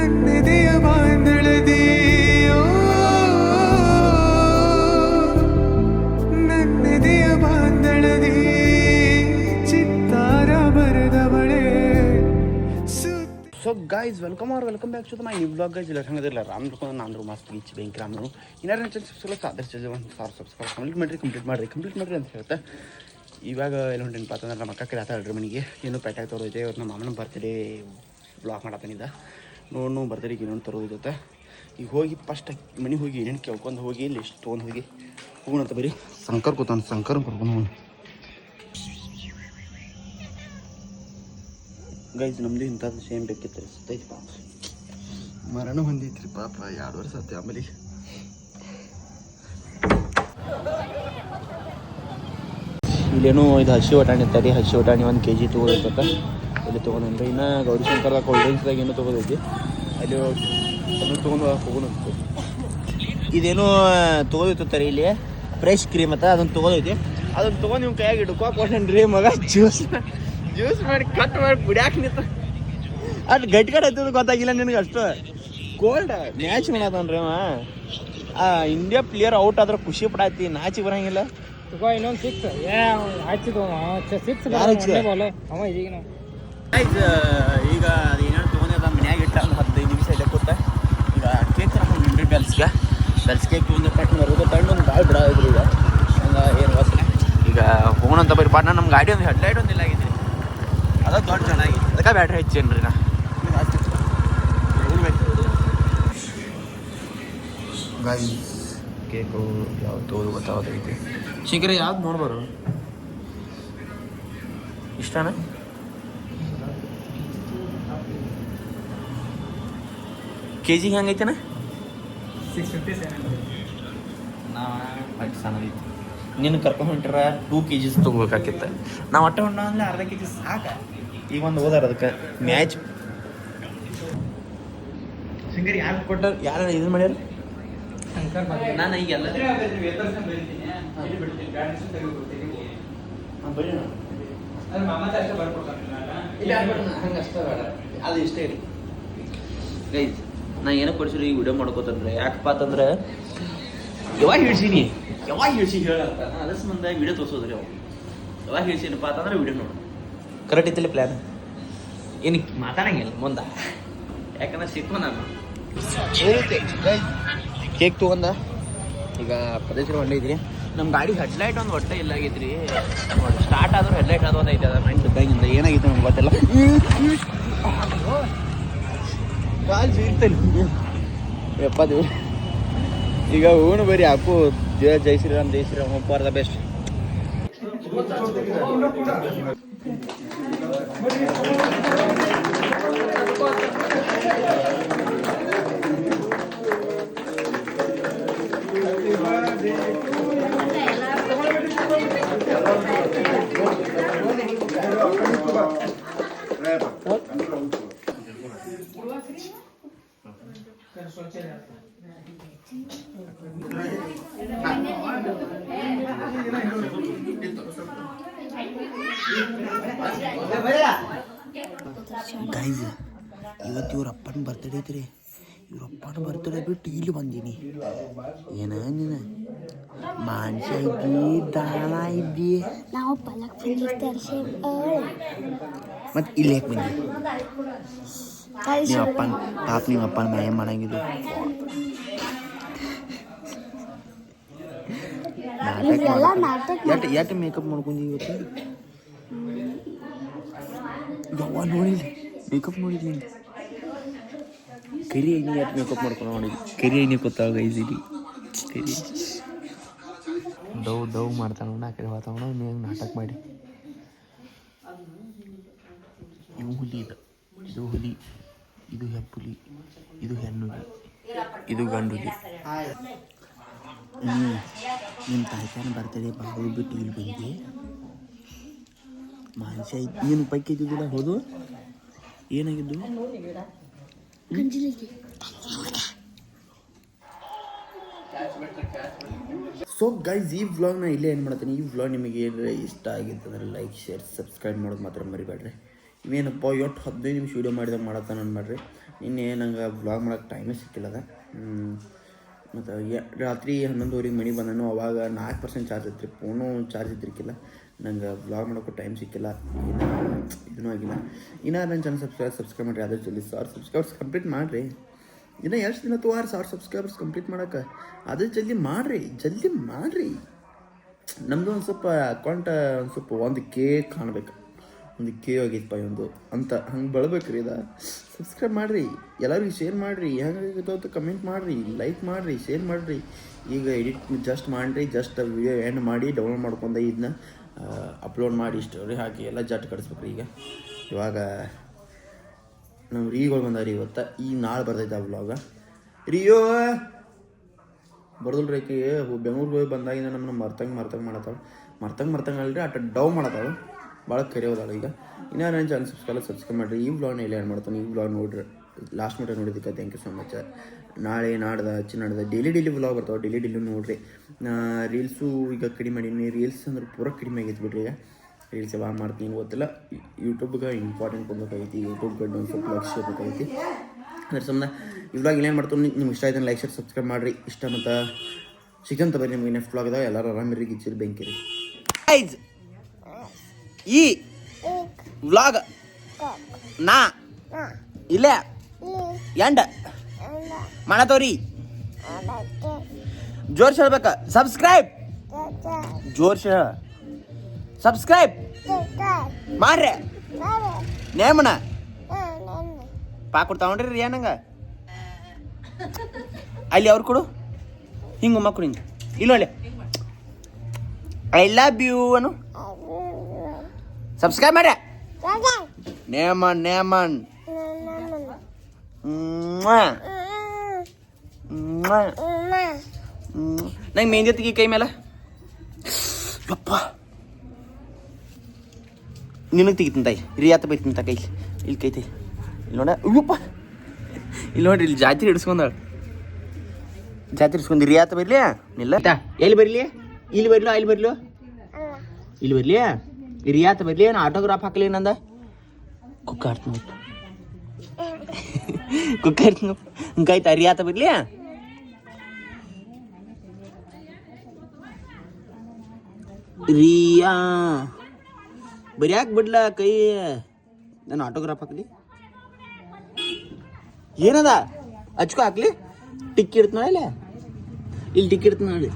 ನನ್ನೆದೆಯ ಬಾಂಧಳದಿ ನನ್ನೆದೆಯ ಬಾಂಧಳದಿ ಚಿತ್ತಾರ ಬರೆದವಳೆ. So guys welcome back to my new blog. Guys ಇಲ್ಲ ಹಂಗದಿಲ್ಲ ರಾಮ್ ನೋಡ್ಕೊಂಡು ನಾನು ಮಸ್ತ್ ಗೀಚ್ ಬೆಂಕಿ ರಾಮ್ನು ಏನಾರು ಚಾನಲ್ ಆದಷ್ಟು ಒಂದು 1000 ಸಬ್ಸ್ಕ್ರೈಬ್ ಕಂಪ್ಲೀಟ್ ಮಾಡಿರಿ ಅಂತ ಹೇಳ್ತಾ ಇವಾಗ ಎಲ್ಲ ಹೊಂಟೇನಪ್ಪ ಅಂತಂದ್ರೆ ನಮ್ಮ ಅಕ್ಕ ಕಡೆ ಆತಾಳ್ರಿ ಮನೆಗೆ ಏನೂ ಪೇಟೆಗೆ ತರೋದೈತೆ ಇವತ್ತು ನಮ್ಮ ಮಾಮನ ಬರ್ತಡೇ ಬ್ಲಾಗ್ ಮಾಡತ್ತಾನಿದ್ದ ನೋಡು ಬರ್ತಡೇಗೆ ಇನ್ನೊಂದು ತರೋದೈತೆ. ಈಗ ಹೋಗಿ ಫಸ್ಟ್ ಮನೆಗೆ ಹೋಗಿ ಏನೇನು ಕೇಳ್ಕೊಂಡು ಹೋಗಿ ಲಿಸ್ಟ್ ತೊಗೊಂಡು ಹೋಗಿ ಹೋಗೋಣಂತ ಬರೀ ಸಂಕರ್ ಕೂತಾನ ಸಂಕರ್ ಕರ್ಕೊಂಡು ಹೋಗೋಣ. ಗೈಸ್ ನಮ್ಮದು ಇಂಥದ್ದು ಸೇಮ್ ಬೇಕಿತ್ತು ರೀ ಸತ್ತೈತಿ ಪಾಪ ಮರಣ ಹೊಂದೈತ್ರಿ ಪಾಪ 2 ವರ್ಷ ಆಯ್ತು. ಆಮೇಲೆ ಇಲ್ಲೇನೋ ಇದು ಹಸಿ ಒಟಾಣಿ ಇರ್ತಾರೆ. ಹಸಿ ಒಟಾಣಿ 1 kg ತೊಗೋದೈತತ್ತ ಅಲ್ಲಿ ತೊಗೊಂಡ್ರೆ ಇನ್ನು ಗೌರಿಶಂಕರ್ದಾಗ ಕೋಲ್ಡ್ ಡ್ರಿಂಕ್ಸ್ದಾಗ ಏನೋ ತೊಗೋದೈತಿ ಅಲ್ಲಿ ಅದನ್ನು ತೊಗೊಂಡು ಹೋಗೋಣ. ಇದೇನೋ ತೊಗೋದೈತಾರೆ ಇಲ್ಲಿ ಫ್ರೆಶ್ ಕ್ರೀಮ್ ಅಂತ ಅದನ್ನು ತೊಗೋದೈತಿ. ಅದನ್ನು ತೊಗೊಂಡು ನಿಮ್ಮ ಕೈಯಾಗಿ ಹಿಡ್ಕೊಕೊಂಡ್ರಿ ಮಗ ಜ್ಯೂಸ್ ಮಾಡಿ ಕಟ್ ಮಾಡಿ ಕುಡಿಯಾಕೆ ನಿಂತ ಅದು ಗಟ್ಟಿ ಆಯ್ತದ ಗೊತ್ತಾಗಿಲ್ಲ ನಿನಗೆ. ಅಷ್ಟು ಕೋಲ್ಡ್ ಮ್ಯಾಚ್ ಮಾಡತ್ತನ್ರಿ ಅವ ಇಂಡಿಯಾ ಪ್ಲೇಯರ್ ಔಟ್ ಆದ್ರೆ ಖುಷಿ ಪಡಾತಿ ನಾಚಿ ಬರಂಗಿಲ್ಲ. ಇನ್ನೊಂದು 6 ಹಚ್ಚಿದ 6 ಅವ ಇದೀಗ ಈಗ ಅದು ಏನೇನು ತೊಗೊಂಡಿದ್ದ ಮನ್ಯಾಗ ಇಟ್ಟ ಒಂದು 15 ನಿಮಿಷ ಇದೆ ಕೂತ. ಈಗ ಕೇಕ್ ತಗೊಂಡ್ರಿ ಬೆಲ್ಸ್ ಕೇಕ್ ತೊಗೊಂಡು ಪಟ್ ಬರೋದು ತಣ್ಣು ಒಂದು ಭಾಳ ಬಿಡೋದ್ರಿ. ಈಗ ಹಂಗೆ ಏನು ವಾಸನೆ. ಈಗ ಹೋಗೋಣಂತ ಬರೀ ಪಾಟ್ನ ನಮ್ಮ ಗಾಡಿ ಒಂದು ಹೆಡ್ಲೈಟ್ ಒಂದಿಲ್ಲ ಆಗಿದ್ರಿ ಅದು ದೊಡ್ಡ ಚೆನ್ನಾಗಿ ಅದಕ್ಕೆ ಬ್ಯಾಟ್ರಿ ಹಚ್ಚೇನ್ರಿ ನಾ ಗಾಯಿ ಕೇಕು ಯಾವ್ದು ತೋದು ಗೊತ್ತಾಗೋದೈತಿ. ಶೀಘ್ರ ಯಾವ್ದು ನೋಡ್ಬಾರು ಇಷ್ಟನಾ ಕೆಜಿಗೆ ಹೆಂಗೈತೆನ 650 ನಾವು ಸಣ್ಣದೈತಿ. ನಿನ್ನ ಕರ್ಕೊಂಡು ಹೊಂಟ್ರ 2 kg ತೊಗೋಬೇಕಾಗಿತ್ತು. ನಾವು ಒಟ್ಟೆ ಹೊಂಡ ಅಂದ್ರೆ ಅರ್ಧ kg ಸಾಕ. ಈಗ ಒಂದು ಹೋದಾರ ಅದಕ್ಕೆ ಮ್ಯಾಚ್ ಸಿಂಗರಿ ಯಾರು ಕೊಟ್ಟಾರ ಯಾರು ಇದನ್ನು ಮಾಡ್ಯಾರ ನಾನು ಈಗ ಎಲ್ಲ ಹಂಗೆ ಅಷ್ಟೇ ಬೇಡ ಅದು ಇಷ್ಟೇ ಇರಿ ಗೈಸ್. ನಾ ಏನೋ ಕೊಡ್ಸಿರಿ ಈಗ ವಿಡಿಯೋ ಮಾಡ್ಕೋತಂದ್ರೆ ಯಾಕಪ್ಪ ಅಂತಂದ್ರೆ ಯಾವಾಗ ಹೇಳ್ಸಿ ಹೇಳಂತ ನಾನು ಅದ್ರ ಸಂಬಂಧ ವಿಡಿಯೋ ತೋರಿಸೋದ್ರಿ ಅವು ಯಾವಾಗ ಹೇಳ್ಸಿನಪ್ಪ ಅಂತಂದ್ರೆ ವಿಡಿಯೋ ನೋಡು ಕರೆಕ್ಟ್ ಇತ್ತಲ್ಲಿ ಪ್ಲ್ಯಾನ್ ಏನು ಮಾತಾಡಂಗಿಲ್ಲ ಮುಂದೆ ಯಾಕಂದ್ರೆ ಸಿಕ್ಕು ನಾನು ಕೇಕ್ ತೊಗೊಂಡ ಈಗ ಪ್ರದೇಶ ಹೊಂಡೈತ್ರಿ. ನಮ್ಮ ಗಾಡಿ ಹೆಡ್ಲೈಟ್ ಒಂದು ಒಟ್ಟೆ ಇಲ್ಲ ಆಗೈತ್ರಿ. ಸ್ಟಾರ್ಟ್ ಆದ್ರೂ ಹೆಡ್ಲೈಟ್ ಅದೊಂದು ಐತೆ ಅದ ಮೈಂಡ್ ಬಿದ್ದಂಗಿಂದ ಏನಾಗಿತ್ತು ನಮ್ಗೆ ಗೊತ್ತಿಲ್ಲ. ಕಾಲು ಸಿಗ್ತಲ್ಲ ಎಪ್ಪ ದೇವ್ರು. ಈಗ ಹೂನು ಬರೀ ಹಾಕು ಜೈ Shriram hope for the best. Guys ಇವತ್ತು ಇವ್ರ ಅಪ್ಪನ ಬರ್ತಡೇ ಐತ್ರಿ. ಇವ್ರ ಅಪ್ಪನ ಬರ್ತಡೇ ಬಿಟ್ಟು ಇಲ್ಲಿ ಬಂದೀನಿ. ಏನ ನೀನು ಮಾನ್ಸ ಇದ್ದಿ ದಾಳ ಇದ್ದಿ ನಾವು ಪಲಕ್ ಮತ್ತೆ ಇಲ್ಲಿ ಯಾಕೆ ಬಂದಿ? ನಿಮ್ಮ ಅಪ್ಪನ ಪಾಪ ನಿಮ್ಮ ಅಪ್ಪನ ಮ್ಯಾಯ ಮಾಡಂಗಿದ್ದು ಎಷ್ಟು ಮೇಕಪ್ ಮಾಡ್ಕೊಂಡಿ ಇವತ್ತು? ಯಾವ ನೋಡಿಲ್ಲ ಮೇಕಪ್ ನೋಡಿದ್ದೀನಿ. ಕರಿ ಐನಿ ಎಷ್ಟು ಮೇಕಪ್ ಮಾಡ್ಕೊಂಡು ನೋಡಿದ್ವಿ. ಕರಿ ಐನಿ ಗೊತ್ತಾಗ ಗೈಸಿರಿ ಕರಿ ಡವ್ ಮಾಡ್ತಾನ ಆ ಕಡೆ ವಾತಾವರಣ ಮೇಂಗೆ ನಾಟಕ ಮಾಡಿ. ಇವು ಹುಲಿ ಇದು ಹುಲಿ, ಇದು ಹೆಪ್ಪುಲಿ, ಇದು ಹೆಣ್ಣುಲಿ, ಇದು ಗಂಡುಲಿ. ನಿಮ್ಮ ತಾಯ್ತಾನ ಬರ್ತಡೇ ಬಾವು ಬಿಟ್ಟು ಇಲ್ಲಿ ಬಂದೆ. ಮಾನ್ಸ ನೀನು ಪೈಕಿ ಇದ್ದಿದ್ದಿಲ್ಲ ಹೌದು? ಏನಾಗಿದ್ದು? ಸೊ ಗೈಸ್ ಈ ವ್ಲಾಗ್ನ ಇಲ್ಲೇ ಏನು ಮಾಡ್ತೀನಿ. ಈ ವ್ಲಾಗ್ ನಿಮಗೆ ಏನಾರ ಇಷ್ಟ ಆಗಿತ್ತಂದ್ರೆ ಲೈಕ್ ಶೇರ್ ಸಬ್ಸ್ಕ್ರೈಬ್ ಮಾಡೋದು ಮಾತ್ರ ಮರಿಬೇಡ್ರಿ. ಇವೇನಪ್ಪ 15 ನಿಮಿಷ ವೀಡಿಯೋ ಮಾಡಿದಾಗ ಮಾಡತ್ತಾನ ಅನ್ಬೇಡ್ರಿ. ನಿನ್ನೆ ನಂಗೆ ವ್ಲಾಗ್ ಮಾಡೋಕ್ಕೆ ಟೈಮೇ ಸಿಕ್ಕಿಲ್ಲದ. ಮತ್ತು ರಾತ್ರಿ 11:30 ಮನೆ ಬಂದನು. ಅವಾಗ 4% ಚಾರ್ಜ್ ಐತ್ರಿ, ಫೋನು ಚಾರ್ಜ್ ಇದ್ರಿಕ್ಕಿಲ್ಲ. ನಂಗೆ ವ್ಲಾಗ್ ಮಾಡೋಕ್ಕೂ ಟೈಮ್ ಸಿಕ್ಕಿಲ್ಲ, ಏನೂ ಆಗಿಲ್ಲ. ಇನ್ನೂ ನನ್ನ ಚಾನಲ್ ಸಬ್ಸ್ಕ್ರೈಬ್ ಮಾಡಿರಿ, ಅದ್ರ ಜಲ್ದಿ 1000 ಸಬ್ಸ್ಕ್ರೈಬರ್ಸ್ ಕಂಪ್ಲೀಟ್ ಮಾಡಿರಿ. ಇನ್ನೂ ಎಷ್ಟು ದಿನ 1000 ಸಬ್ಸ್ಕ್ರೈಬರ್ಸ್ ಕಂಪ್ಲೀಟ್ ಮಾಡೋಕ್ಕೆ, ಅದ್ರ ಜಲ್ದಿ ಮಾಡಿರಿ. ನಮ್ಮದು ಒಂದು ಸ್ವಲ್ಪ ಅಕೌಂಟ್ ಒಂದು ಸ್ವಲ್ಪ 1K ಕಾಣಬೇಕು, 1K ಆಗೈತಪ್ಪ ಒಂದು ಅಂತ ಹಂಗೆ ಬೆಳಬೇಕು ರೀ. ಸಬ್ಸ್ಕ್ರೈಬ್ ಮಾಡಿರಿ, ಎಲ್ಲರಿಗೂ ಶೇರ್ ಮಾಡಿರಿ, ಹೆಂಗಾಗಿತ್ತು ಕಮೆಂಟ್ ಮಾಡಿರಿ, ಲೈಕ್ ಮಾಡಿರಿ, ಶೇರ್ ಮಾಡಿರಿ. ಈಗ ಎಡಿಟ್ ಜಸ್ಟ್ ವಿಡಿಯೋ ಎಂಡ್ ಮಾಡಿ ಡೌನ್ಲೋಡ್ ಮಾಡ್ಕೊಂಡು ಇದನ್ನ ಅಪ್ಲೋಡ್ ಮಾಡಿ ಸ್ಟೋರಿ ಹಾಕಿ ಎಲ್ಲ ಜಟ್ ಕಳಿಸ್ಬೇಕ್ರಿ. ಇವಾಗ ನಮ್ಮ ರೀಗಳು ಬಂದಾರಿ ಇವತ್ತು, ಈಗ ನಾಳೆ ಬರ್ತೈತೆ ಆ ವ್ಲಾಗ. ರಿಯೋ ಬರ್ದಲ್ರಿ, ಆಕೆ ಬೆಂಗ್ಳೂರಿಗೆ ಹೋಗಿ ಬಂದಾಗಿಂದ ನಮ್ಮನ್ನ ಮರ್ತಂಗೆ ಮಾಡತ್ತಾಳೆ ಅಲ್ರಿ, ಆಟ ಡವ್ ಮಾಡತ್ತಾಳು, ಭಾಳ ಕರಿಯೋದಾಳು. ಈಗ ಇನ್ನೂ ನನ್ನ ಚಾನಲ್ ಸಬ್ಸ್ಕ್ರೈಬ್ ಮಾಡಿರಿ. ಈ ವ್ಲಾಗ್ನ ಎಲ್ಲ ಏನು ಮಾಡ್ತಾನೆ, ಈ ವ್ಲಾಗ್ ನೋಡ್ರಿ, ಲಾಸ್ಟ್ ಮೀಟರ್ ನೋಡಿದ್ದಕ್ಕೆ ಥ್ಯಾಂಕ್ ಯು ಸೊ ಮಚ್. ನಾಳೆ ನಾಡ್ದು ಡೈಲಿ ವ್ಲಾಗ್ ಬರ್ತಾವೆ, ಡೈಲಿ ನೋಡಿರಿ. ರೀಲ್ಸು ಈಗ ಕಡಿಮೆ ಮಾಡೀನಿ, ರೀಲ್ಸ್ ಅಂದ್ರೆ ಪೂರ ಕಡಿಮೆ ಆಗೈತೆ ಬಿಡ್ರಿ. ಈಗ ರೀಲ್ಸ್ ಯಾವಾಗ ಮಾಡ್ತೀನಿ ಗೊತ್ತಿಲ್ಲ. ಯೂಟ್ಯೂಬ್ಗೆ ಇಂಪಾರ್ಟೆಂಟ್ ಕೊಡ್ಬೇಕಾಗೈತಿ, ಯೂಟ್ಯೂಬ್ ಕಡೆ ಒಂದು ಸ್ವಲ್ಪ ಲಕ್ಷ ಬೇಕಾಗೈತಿ. ಅದ್ರ ಸಂಬಂಧ ಇವಾಗ ಏನೇನು ಮಾಡ್ತಾನೆ ನಿಮ್ಗೆ ಇಷ್ಟ ಆಯ್ತು ಲೈಕ್ ಶೇರ್ ಸಬ್ಸ್ಕ್ರೈಬ್ ಮಾಡಿರಿ. ಇಷ್ಟ ಮತ್ತು ಸಿಗಂತ ಬರ್ರಿ ನಿಮಗೆ ನೆಕ್ಸ್ಟ್ ವ್ಲಾಗ್ ಇದಾವೆ. ಎಲ್ಲರೂ ಆರಾಮಿರಿ, ಗಿಚ್ಚಿರಿ, ಬೆಂಕಿರಿ. ಈ ವ್ಲಾಗ್ ನಾ ಇಲ್ಲ ಎಂಡ ಮಾಡತವ್ರಿ, ಜೋರ್ಸ್ ಹೇಳ್ಬೇಕ. ಜೋರ್ಸ್ ಸಬ್ಸ್ಕ್ರೈಬ್ ಮಾಡ್ರಿ. ನೇಮಣ ಕೊಡ್ತಾವ್ರಿ ಏನಂಗ ಅಲ್ಲಿ ಅವ್ರು ಕೊಡು, ಹಿಂಗೆ ಮಕ್ಕಳು ಹಿಂಗೆ ಇಲ್ಲ ಒಳ್ಳೆ I love you Anu. Subscribe ಮಾಡ್ಯ ನೇಮನ್ ನಂಗೆ ಮೆಹಂದಿ ತೆಗಿ ಕೈ ಮೇಲೆ. ಯಪ್ಪ ನಿನಗೆ ತೆಗಿತೀನಿ ತಾಯಿ, ರಿಯಾತ ಬೈತೀನಿ ತ ಕೈ ಇಲ್ಲಿ ಕೈತಿ ಇಲ್ಲಿ ನೋಡ. ಅಯ್ಯಪ್ಪ ಇಲ್ಲಿ ನೋಡ್ರಿ, ಇಲ್ಲಿ ಜಾತ್ರೆ ಹಿಡಿಸ್ಕೊಂಡಾಳ, ಜಾತ್ರೆ ಹಿಡಿಸ್ಕೊಂಡು ರಿಯಾತ ಬರಲಿ ಇಲ್ಲ ಎಲ್ಲಿ ಬರಲಿ, ಇಲ್ಲಿ ಬರ್ಲೋ ಇಲ್ಲಿ ಬರ್ಲೋ ಇಲ್ಲಿ ಬರ್ಲಿ, ರಿಯಾತ ಬರ್ಲಿ. ಏನು ಆಟೋಗ್ರಾಫ್ ಹಾಕಲಿ ನಂದ ಕುಕ್ಕ ಆಡ್ತೀನಿ ಹಿಂಗಾಯ್ತಾ ರಿಯಾತ ಬರ್ಲಿ. ರಿಯಾ ಬರ್ಯಾಕೆ ಬಿಡ್ಲ ಕೈ, ನಾನು ಆಟೋಗ್ರಾಫ್ ಹಾಕ್ಲಿ. ಏನದ ಹಚ್ಕೊ ಹಾಕ್ಲಿ, ಟಿಕ್ ಇಡ್ತ ನೋಡಿ, ಇಲ್ಲಿ ಟಿಕ್ ಇಡ್ತ ನೋಡಿ.